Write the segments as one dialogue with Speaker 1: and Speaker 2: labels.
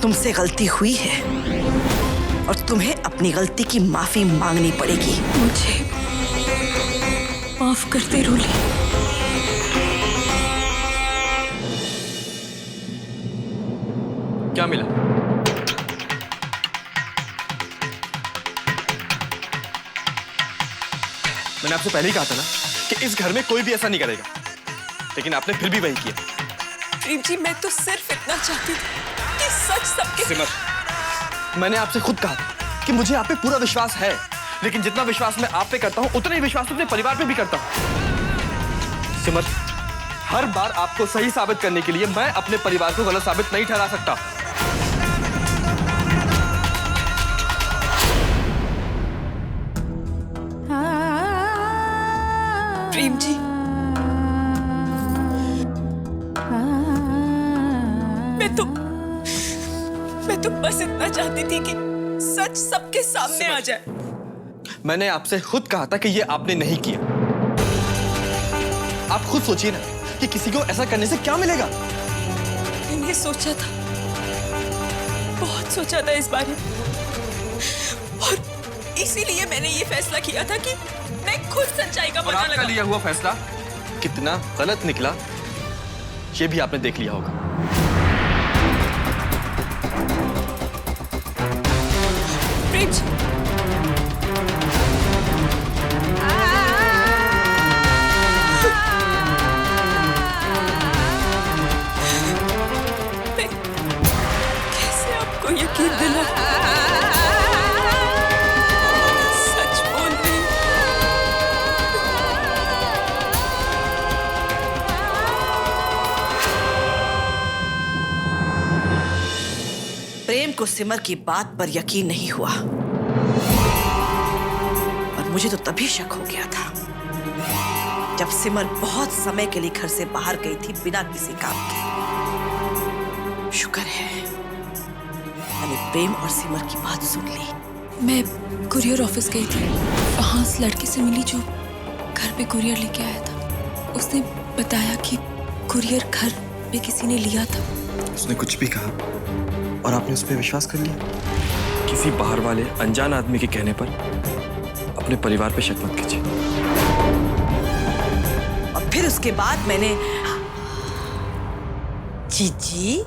Speaker 1: तुमसे गलती हुई है और तुम्हें अपनी गलती की माफी मांगनी पड़ेगी।
Speaker 2: मुझे माफ कर दे रूली।
Speaker 3: क्या मिला? मैंने आपसे पहले ही कहा था ना कि इस घर में कोई भी ऐसा नहीं करेगा, लेकिन आपने फिर भी वही किया।
Speaker 2: प्रेम जी, मैं तो सिर्फ इतना चाहती थी कि सच सबके।
Speaker 3: सिमर, मैंने आपसे खुद कहा था कि मुझे आप पे पूरा विश्वास है, लेकिन जितना विश्वास मैं आप पे करता हूं उतना ही विश्वास अपने परिवार पे भी करता हूं। सिमर, हर बार आपको सही साबित करने के लिए मैं अपने परिवार को गलत साबित नहीं ठहरा सकता।
Speaker 2: प्रेम जी, मैं तो बस इतना चाहती थी कि सच सबके सामने आ जाए।
Speaker 3: मैंने आपसे खुद कहा था कि ये आपने नहीं किया। आप खुद सोचिए ना कि किसी को ऐसा करने से क्या मिलेगा।
Speaker 2: मैंने सोचा था, बहुत सोचा था इस बारे में, और इसीलिए मैंने ये फैसला किया था कि मैं खुद सच्चाई का पता
Speaker 3: आपका लिया हुआ फैसला कितना गलत निकला ये भी आपने देख लिया होगा।
Speaker 2: प्रिंस, मैं कैसे आपको यकीन दिलाऊं? सच बोल रही हूं।
Speaker 1: प्रेम को सिमर की बात पर यकीन नहीं हुआ और मुझे तो तभी शक हो गया था जब सिमर बहुत समय के लिए घर से बाहर गई थी बिना किसी काम के। शुक्र है मैंने प्रेम और सिमर की बात सुन ली।
Speaker 2: मैं कुरियर ऑफिस गई थी, वहां उस लड़के से मिली जो घर पे कुरियर लेके आया था। उसने बताया कि कुरियर घर पे किसी ने लिया था।
Speaker 3: उसने कुछ भी कहा और आपने उस पर विश्वास कर लिया? किसी बाहर वाले अनजान आदमी के कहने पर अपने परिवार पे शक मत कीजिए।
Speaker 1: और फिर उसके बाद मैंने
Speaker 4: जीजी,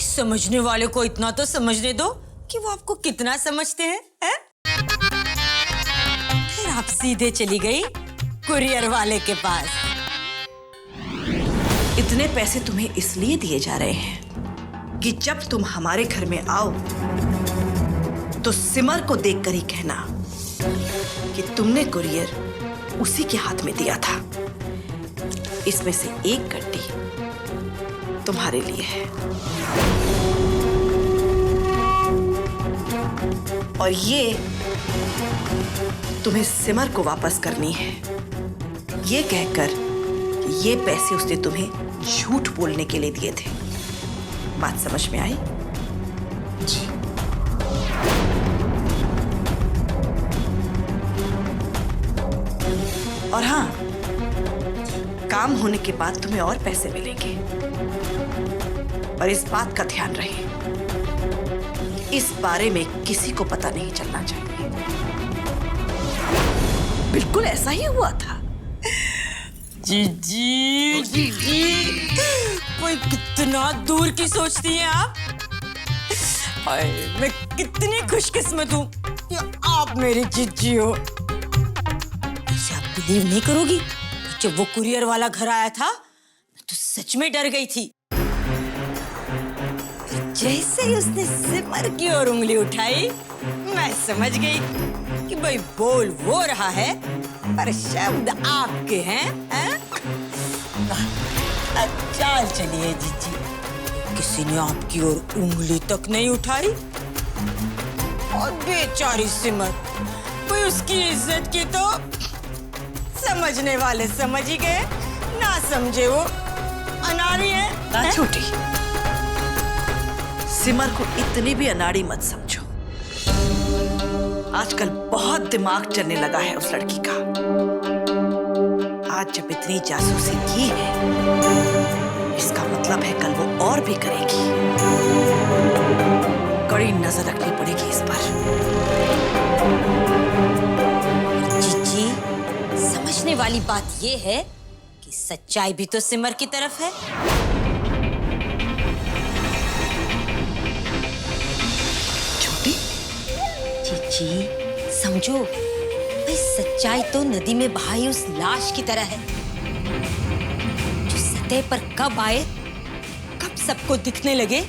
Speaker 4: समझने वाले को इतना तो समझने दो कि वो आपको कितना समझते हैं, हैं? फिर आप सीधे चली गई कुरियर वाले के पास।
Speaker 1: इतने पैसे तुम्हें इसलिए दिए जा रहे हैं कि जब तुम हमारे घर में आओ तो सिमर को देखकर ही कहना कि तुमने कुरियर उसी के हाथ में दिया था। इसमें से एक गड्डी तुम्हारे लिए है और ये तुम्हें सिमर को वापस करनी है, ये कहकर कि ये पैसे उसने तुम्हें झूठ बोलने के लिए दिए थे। बात समझ में आई?
Speaker 3: जी।
Speaker 1: और हाँ, काम होने के बाद तुम्हें और पैसे मिलेंगे, पर इस बात का ध्यान रहे इस बारे में किसी को पता नहीं चलना चाहिए। बिल्कुल ऐसा ही हुआ था।
Speaker 4: जीजी, जीजी, कोई कितना दूर की सोचती हैं आप। मैं कितनी खुशकिस्मत हूँ कि आप मेरी जीजी हो। वैसे आप बिलीव नहीं करोगी, जब वो कुरियर वाला घर आया था मैं तो सच में डर गई थी। जैसे ही उसने सिमर की ओर उंगली उठाई मैं समझ गई कि भाई बोल वो रहा है पर शब्द आपके हैं, हैं? चाल चलिए जीजी, किसी ने आपकी ओर उंगली तक नहीं उठाई और बेचारी सिमर, कोई उसकी इज्जत की तो समझने वाले समझ ही गए, ना समझे वो अनाड़ी है।
Speaker 1: छोटी, सिमर को इतनी भी अनाड़ी मत समझो। आजकल बहुत दिमाग चलने लगा है उस लड़की का। आज जब इतनी जासूसी की है, इसका मतलब है कल वो और भी करेगी। कड़ी नजर रखनी पड़ेगी इस पर।
Speaker 4: जीजी, समझने वाली बात ये है कि सच्चाई भी तो सिमर की तरफ है।
Speaker 1: छोटी,
Speaker 4: जीजी, समझो, भाई सच्चाई तो नदी में बहाई उस लाश की तरह है, जो सतह पर कब आए, कब सबको दिखने लगे,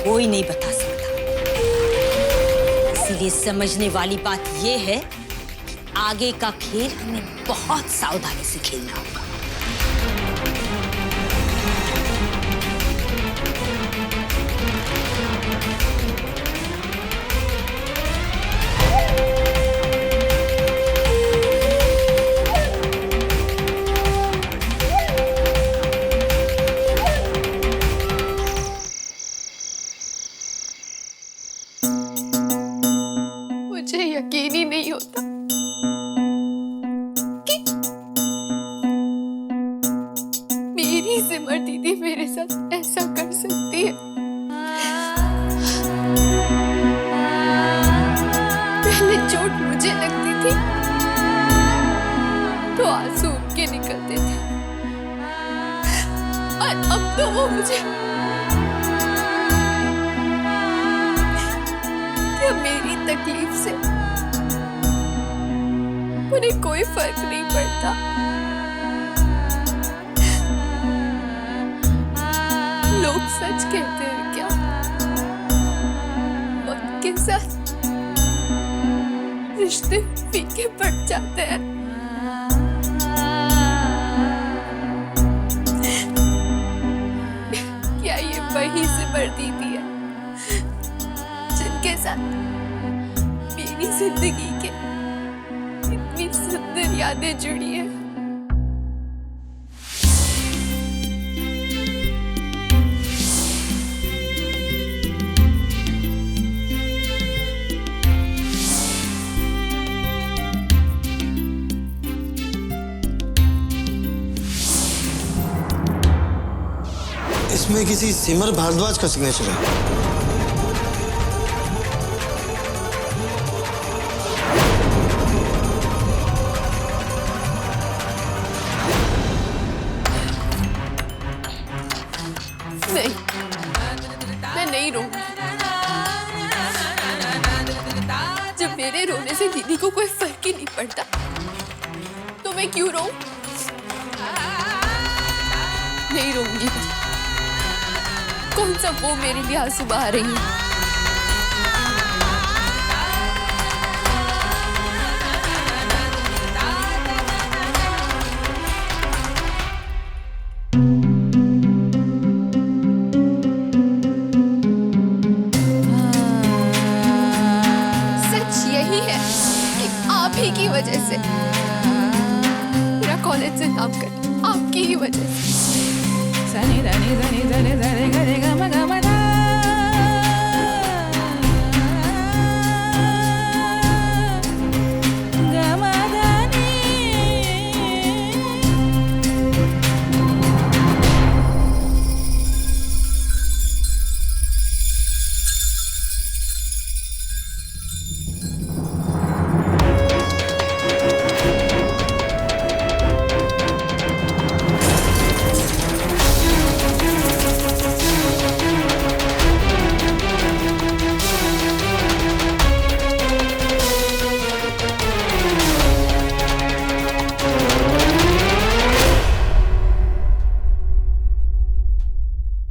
Speaker 4: कोई नहीं बता सकता। इसीलिए समझने वाली बात यह है कि आगे का खेल हमें बहुत सावधानी से खेलना होगा।
Speaker 2: मुझे यकीन ही नहीं होता कि मेरी सिमर दीदी मेरे साथ ऐसा कर सकती है। पहले चोट मुझे लगती थी तो आंसू उनके निकलते थे, और अब तो वो मुझे मेरी तकलीफ से उन्हें कोई फर्क नहीं पड़ता। लोग सच कहते हैं क्या? उनके साथ रिश्ते फीके पड़ जाते हैं। क्या ये वही सिमर दीदी है जिनके साथ मेरी जिंदगी के इतनी सुंदर यादें जुड़ी है?
Speaker 5: इसमें किसी सिमर भारद्वाज का सिग्नेचर है।
Speaker 2: नहीं, मैं नहीं रोऊंगी। जब मेरे रोने से दीदी को कोई फर्क ही नहीं पड़ता तो मैं क्यों रोऊं? नहीं रोऊंगी मैं। कौन सा वो मेरे लिए आंसू बहा रही है? सच यही है कि आप ही की वजह से मेरा कॉलेज से नाम कट, आपकी ही वजह से।
Speaker 6: Sani dani dani dani dani dani gama gama da. Gama dani.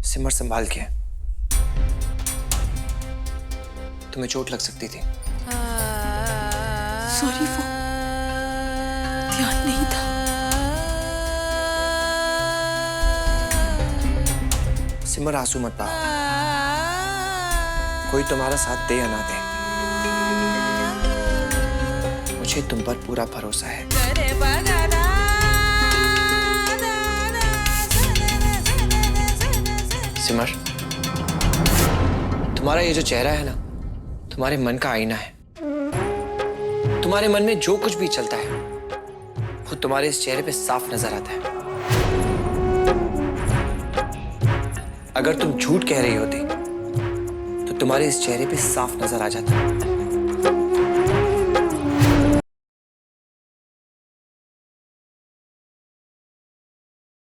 Speaker 3: सिमर, संभाल के, तुम्हें चोट लग सकती थी।
Speaker 2: सॉरी, वो ध्यान नहीं था।
Speaker 3: सिमर, आंसू मत बहाओ। कोई तुम्हारा साथ दे या ना दे, मुझे तुम पर पूरा भरोसा है। सिमर, तुम्हारा ये जो चेहरा है ना, तुम्हारे मन का आईना है। तुम्हारे मन में जो कुछ भी चलता है वो तुम्हारे इस चेहरे पे साफ नजर आता है। अगर तुम झूठ कह रही होती तो
Speaker 7: तुम्हारे इस चेहरे पे साफ नजर आ जाता